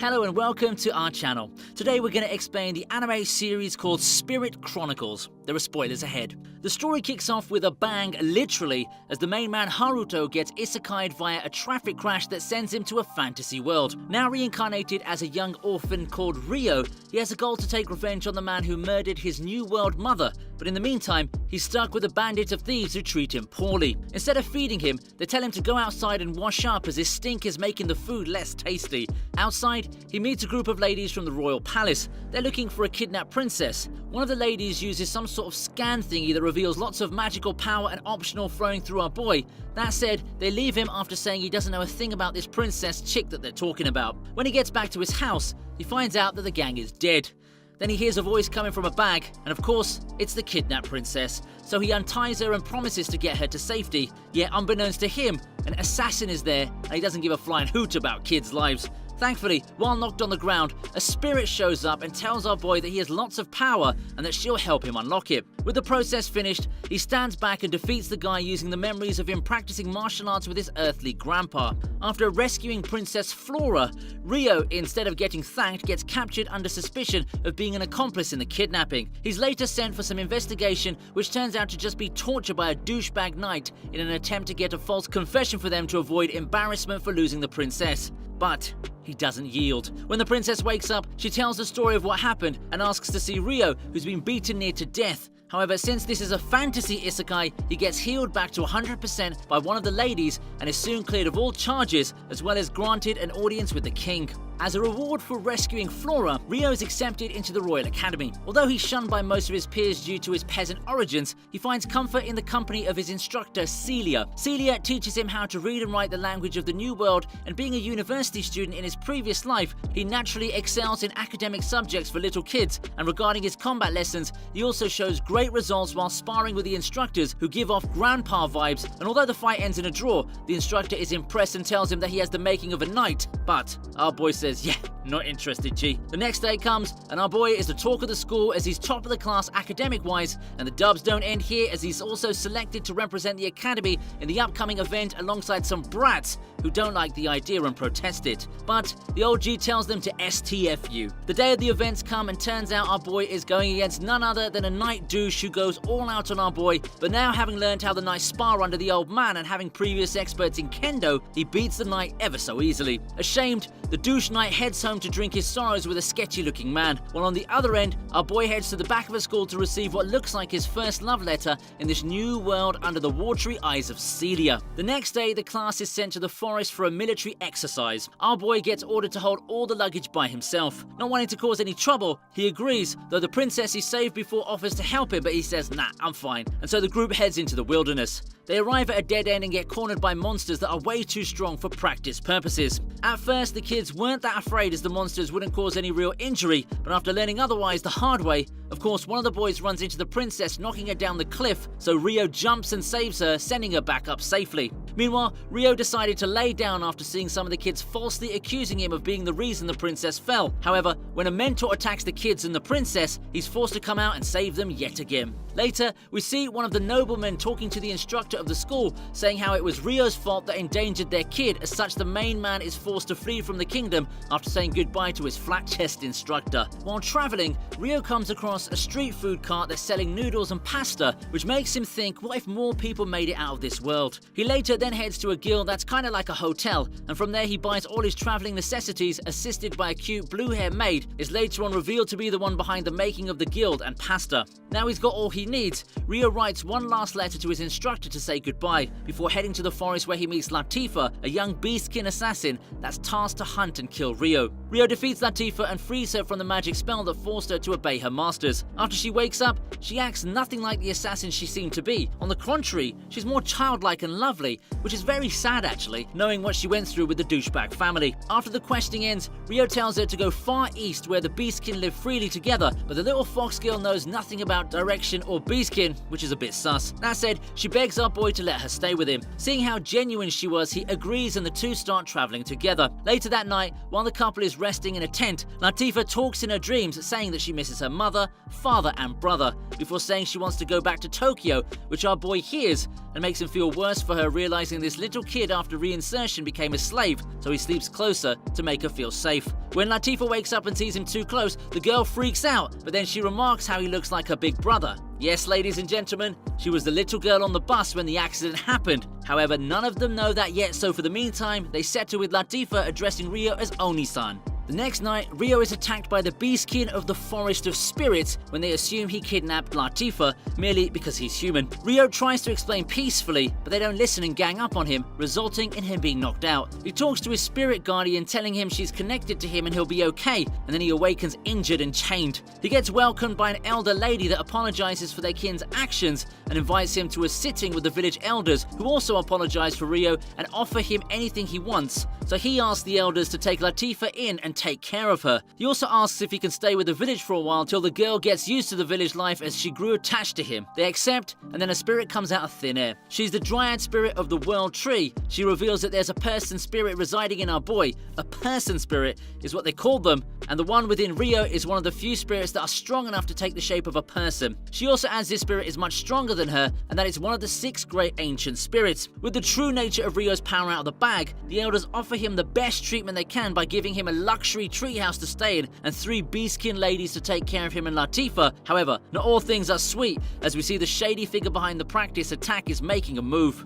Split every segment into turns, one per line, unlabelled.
Hello and welcome to our channel. Today we're going to explain the anime series called Spirit Chronicles. There are spoilers ahead. The story kicks off with a bang, literally, as the main man Haruto gets isekai'd via a traffic crash that sends him to a fantasy world. Now reincarnated as a young orphan called Ryo, he has a goal to take revenge on the man who murdered his new world mother, but in the meantime, he's stuck with a bandit of thieves who treat him poorly. Instead of feeding him, they tell him to go outside and wash up as his stink is making the food less tasty. Outside, he meets a group of ladies from the royal palace. They're looking for a kidnapped princess. One of the ladies uses some sort of scan thingy that reveals lots of magical power and optional throwing through our boy. That said, they leave him after saying he doesn't know a thing about this princess chick that they're talking about. When he gets back to his house, he finds out that the gang is dead. Then he hears a voice coming from a bag, and of course, it's the kidnapped princess. So he unties her and promises to get her to safety. Yet unbeknownst to him, an assassin is there, and he doesn't give a flying hoot about kids' lives. Thankfully, while knocked on the ground, a spirit shows up and tells our boy that he has lots of power and that she'll help him unlock it. With the process finished, he stands back and defeats the guy using the memories of him practicing martial arts with his earthly grandpa. After rescuing Princess Flora, Ryo, instead of getting thanked, gets captured under suspicion of being an accomplice in the kidnapping. He's later sent for some investigation, which turns out to just be torture by a douchebag knight in an attempt to get a false confession for them to avoid embarrassment for losing the princess. But he doesn't yield. When the princess wakes up, she tells the story of what happened and asks to see Ryo, who's been beaten near to death. However, since this is a fantasy isekai, he gets healed back to 100% by one of the ladies and is soon cleared of all charges, as well as granted an audience with the king. As a reward for rescuing Flora, Ryo is accepted into the Royal Academy. Although he's shunned by most of his peers due to his peasant origins, he finds comfort in the company of his instructor, Celia. Celia teaches him how to read and write the language of the New World, and being a university student in his previous life, he naturally excels in academic subjects for little kids, and regarding his combat lessons, he also shows great results while sparring with the instructors who give off grandpa vibes, and although the fight ends in a draw, the instructor is impressed and tells him that he has the making of a knight. But our boy says, yeah, not interested, G. The next day comes, and our boy is the talk of the school as he's top of the class academic-wise, and the dubs don't end here as he's also selected to represent the academy in the upcoming event alongside some brats who don't like the idea and protest it. But the old G tells them to STFU. The day of the events come, and turns out our boy is going against none other than a knight douche who goes all out on our boy, but now having learned how the knights spar under the old man and having previous experts in kendo, he beats the knight ever so easily. Ashamed, the douche knight heads home to drink his sorrows with a sketchy looking man, while on the other end, our boy heads to the back of a school to receive what looks like his first love letter in this new world under the watery eyes of Celia. The next day, the class is sent to the forest for a military exercise. Our boy gets ordered to hold all the luggage by himself. Not wanting to cause any trouble, he agrees, though the princess he saved before offers to help him, but he says, nah, I'm fine. And so the group heads into the wilderness. They arrive at a dead end and get cornered by monsters that are way too strong for practice purposes. At first, the kids weren't that afraid as the monsters wouldn't cause any real injury, but after learning otherwise the hard way, of course, one of the boys runs into the princess, knocking her down the cliff, so Ryo jumps and saves her, sending her back up safely. Meanwhile, Ryo decided to lay down after seeing some of the kids falsely accusing him of being the reason the princess fell. However, when a mentor attacks the kids and the princess, he's forced to come out and save them yet again. Later, we see one of the noblemen talking to the instructor of the school, saying how it was Ryo's fault that endangered their kid, as such the main man is forced to flee from the kingdom after saying goodbye to his flat-chested instructor. While traveling, Ryo comes across a street food cart that's selling noodles and pasta, which makes him think, what if more people made it out of this world? He later then heads to a guild that's kind of like a hotel, and from there he buys all his traveling necessities, assisted by a cute blue-haired maid, is later on revealed to be the one behind the making of the guild and pasta. Now he's got all he needs, Ryo writes one last letter to his instructor to say goodbye, before heading to the forest where he meets Latifah, a young beastkin assassin that's tasked to hunt and kill Ryo. Ryo defeats Latifah and frees her from the magic spell that forced her to obey her masters. After she wakes up, she acts nothing like the assassin she seemed to be. On the contrary, she's more childlike and lovely, which is very sad actually, knowing what she went through with the douchebag family. After the questing ends, Ryo tells her to go far east where the beastkin live freely together, but the little fox girl knows nothing about about direction or beastkin, which is a bit sus. That said, she begs our boy to let her stay with him. Seeing how genuine she was, he agrees and the two start traveling together. Later that night, while the couple is resting in a tent, Latifah talks in her dreams, saying that she misses her mother, father and brother, before saying she wants to go back to Tokyo, which our boy hears and makes him feel worse for her, realizing this little kid after reinsertion became a slave, so he sleeps closer to make her feel safe. When Latifah wakes up and sees him too close, the girl freaks out, but then she remarks how he looks like her big brother. Yes, ladies and gentlemen, she was the little girl on the bus when the accident happened. However, none of them know that yet, so for the meantime, they settle with Latifah addressing Rio as Oni-san. The next night, Rio is attacked by the beastkin of the Forest of Spirits when they assume he kidnapped Latifah merely because he's human. Rio tries to explain peacefully, but they don't listen and gang up on him, resulting in him being knocked out. He talks to his spirit guardian, telling him she's connected to him and he'll be okay, and then he awakens injured and chained. He gets welcomed by an elder lady that apologizes for their kin's actions and invites him to a sitting with the village elders, who also apologize for Rio and offer him anything he wants. So he asks the elders to take Latifah in and take care of her. He also asks if he can stay with the village for a while till the girl gets used to the village life, as she grew attached to him. They accept, and then a spirit comes out of thin air. She's the dryad spirit of the world tree. She reveals that there's a person spirit residing in our boy. A person spirit is what they call them, and the one within Rio is one of the few spirits that are strong enough to take the shape of a person. She also adds this spirit is much stronger than her, and that it's one of the 6 great ancient spirits. With the true nature of Rio's power out of the bag, the elders offer him the best treatment they can by giving him a luxury treehouse to stay in and 3 beastkin ladies to take care of him and Latifah. However, not all things are sweet, as we see the shady figure behind the practice attack is making a move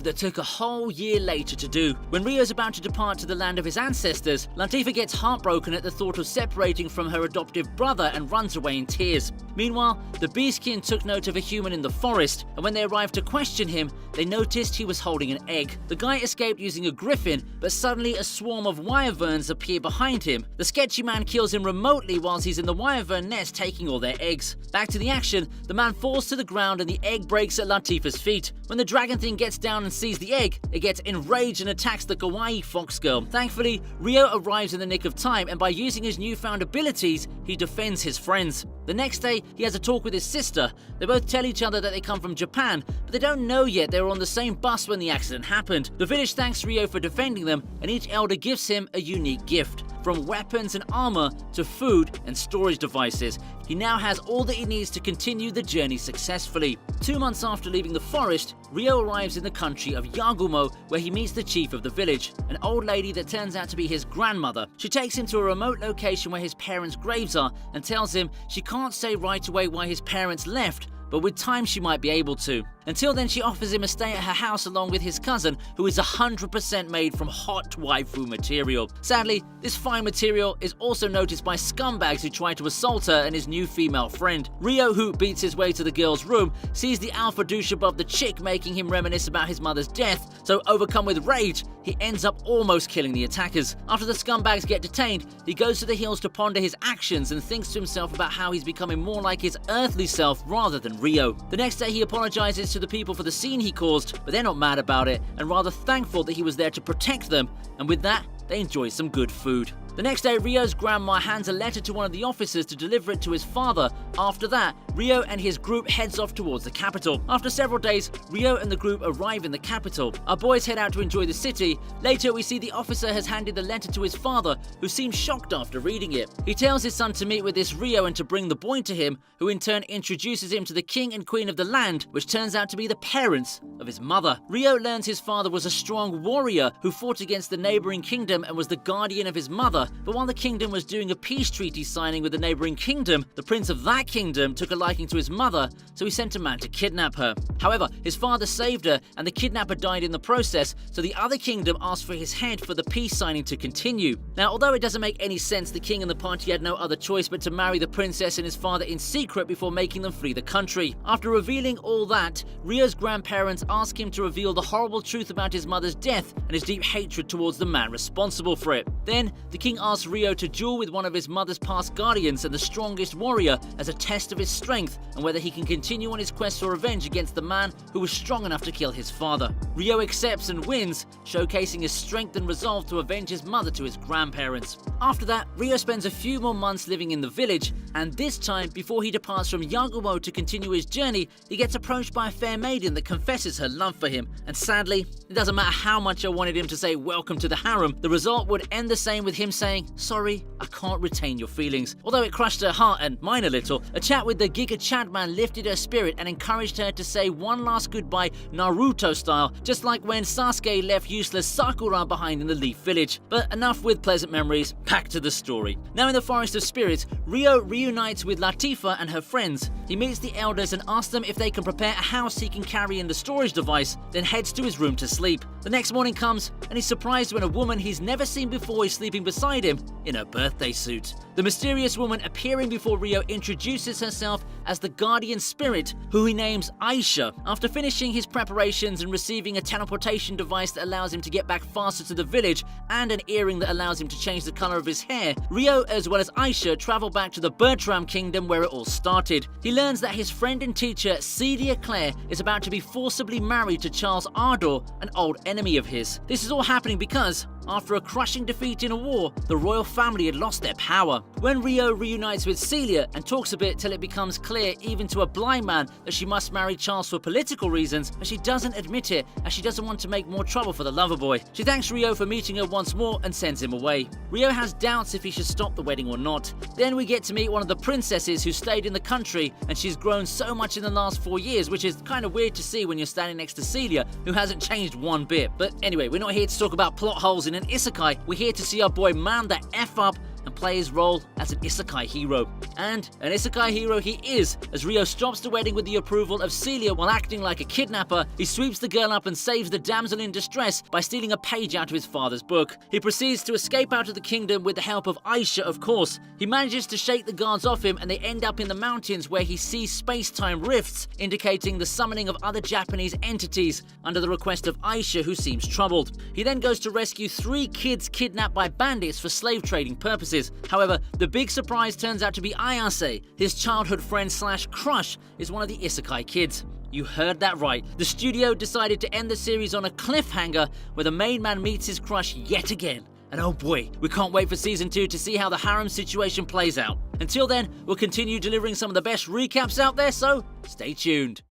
that took a whole year later to do. When Rio's about to depart to the land of his ancestors, Latifah gets heartbroken at the thought of separating from her adoptive brother and runs away in tears. Meanwhile, the beastkin took note of a human in the forest, and when they arrived to question him, they noticed he was holding an egg. The guy escaped using a griffin, but suddenly a swarm of wyverns appear behind him. The sketchy man kills him remotely whilst he's in the wyvern nest taking all their eggs. Back to the action, the man falls to the ground and the egg breaks at Latifah's feet. When the dragon thing gets down and sees the egg, it gets enraged and attacks the kawaii fox girl. Thankfully, Rio arrives in the nick of time, and by using his newfound abilities, he defends his friends. The next day, he has a talk with his sister. They both tell each other that they come from Japan, but they don't know yet they were on the same bus when the accident happened. The village thanks Rio for defending them, and each elder gives him a unique gift. From weapons and armor to food and storage devices, he now has all that he needs to continue the journey successfully. 2 months after leaving the forest, Rio arrives in the country of Yagumo, where he meets the chief of the village, an old lady that turns out to be his grandmother. She takes him to a remote location where his parents' graves are and tells him she can't say right away why his parents left, but with time she might be able to. Until then, she offers him a stay at her house along with his cousin, who is 100% made from hot waifu material. Sadly, this fine material is also noticed by scumbags who try to assault her and his new female friend. Rio, who beats his way to the girl's room, sees the alpha douche above the chick, making him reminisce about his mother's death, so overcome with rage, he ends up almost killing the attackers. After the scumbags get detained, he goes to the hills to ponder his actions and thinks to himself about how he's becoming more like his earthly self rather than Rio. The next day, he apologizes to the people for the scene he caused, but they're not mad about it and rather thankful that he was there to protect them, and with that, they enjoy some good food. The next day, Rio's grandma hands a letter to one of the officers to deliver it to his father. After that, Rio and his group heads off towards the capital. After several days, Rio and the group arrive in the capital. Our boys head out to enjoy the city. Later, we see the officer has handed the letter to his father, who seems shocked after reading it. He tells his son to meet with this Rio and to bring the boy to him, who in turn introduces him to the king and queen of the land, which turns out to be the parents of his mother. Rio learns his father was a strong warrior who fought against the neighboring kingdom and was the guardian of his mother, but while the kingdom was doing a peace treaty signing with the neighboring kingdom, the prince of that kingdom took a liking to his mother, so he sent a man to kidnap her. However, his father saved her, and the kidnapper died in the process, so the other kingdom asked for his head for the peace signing to continue. Now, although it doesn't make any sense, the king and the party had no other choice but to marry the princess and his father in secret before making them flee the country. After revealing all that, Rio's grandparents ask him to reveal the horrible truth about his mother's death and his deep hatred towards the man responsible for it. Then, the king king asks Ryo to duel with one of his mother's past guardians and the strongest warrior as a test of his strength and whether he can continue on his quest for revenge against the man who was strong enough to kill his father. Ryo accepts and wins, showcasing his strength and resolve to avenge his mother to his grandparents. After that, Ryo spends a few more months living in the village, and this time, before he departs from 𝐷𝐷𝐷𝐿 to continue his journey, he gets approached by a fair maiden that confesses her love for him, and sadly, it doesn't matter how much I wanted him to say welcome to the harem, the result would end the same with him saying, sorry, I can't retain your feelings. Although it crushed her heart and mine a little, a chat with the 𝐷𝐷𝐷𝐿 man lifted her spirit and encouraged her to say one last goodbye Naruto style, just like when Sasuke left useless Sakura behind in the Leaf Village. But enough with pleasant memories, back to the story. Now in the Forest of Spirits, Ryo reunites with Latifah and her friends. He meets the elders and asks them if they can prepare a house he can carry in the storage device, then heads to his room to sleep. The next morning comes, and he's surprised when a woman he's never seen before is sleeping beside him in her birthday suit. The mysterious woman appearing before Ryo introduces herself as the guardian spirit, who he names 𝐼𝐸. After finishing his preparations and receiving a teleportation device that allows him to get back faster to the village and an earring that allows him to change the color of his hair, Ryo as well as 𝐼𝐸 travel back to the Bertram Kingdom where it all started. He learns that his friend and teacher Celia Claire is about to be forcibly married to Charles Ardor, an old enemy of his. This is all happening because after a crushing defeat in a war, the royal family had lost their power. When Ryo reunites with Celia and talks a bit till it becomes clear even to a blind man that she must marry Charles for political reasons, but she doesn't admit it as she doesn't want to make more trouble for the lover boy. She thanks Ryo for meeting her once more and sends him away. Ryo has doubts if he should stop the wedding or not. Then we get to meet one of the princesses who stayed in the country, and she's grown so much in the last 4 years, which is kind of weird to see when you're standing next to Celia, who hasn't changed one bit. But anyway, we're not here to talk about plot holes in an isekai. We're here to see our boy man the F up and play his role as an isekai hero. And an isekai hero he is, as Ryo stops the wedding with the approval of Celia while acting like a kidnapper. He sweeps the girl up and saves the damsel in distress by stealing a page out of his father's book. He proceeds to escape out of the kingdom with the help of 𝐼𝐸, of course. He manages to shake the guards off him and they end up in the mountains where he sees space-time rifts, indicating the summoning of other Japanese entities under the request of 𝐼𝐸, who seems troubled. He then goes to rescue 3 kids kidnapped by bandits for slave trading purposes. However, the big surprise turns out to be Ayase. His childhood friend slash crush is one of the isekai kids. You heard that right. The studio decided to end the series on a cliffhanger where the main man meets his crush yet again. And oh boy, we can't wait for season 2 to see how the harem situation plays out. Until then, we'll continue delivering some of the best recaps out there, so stay tuned.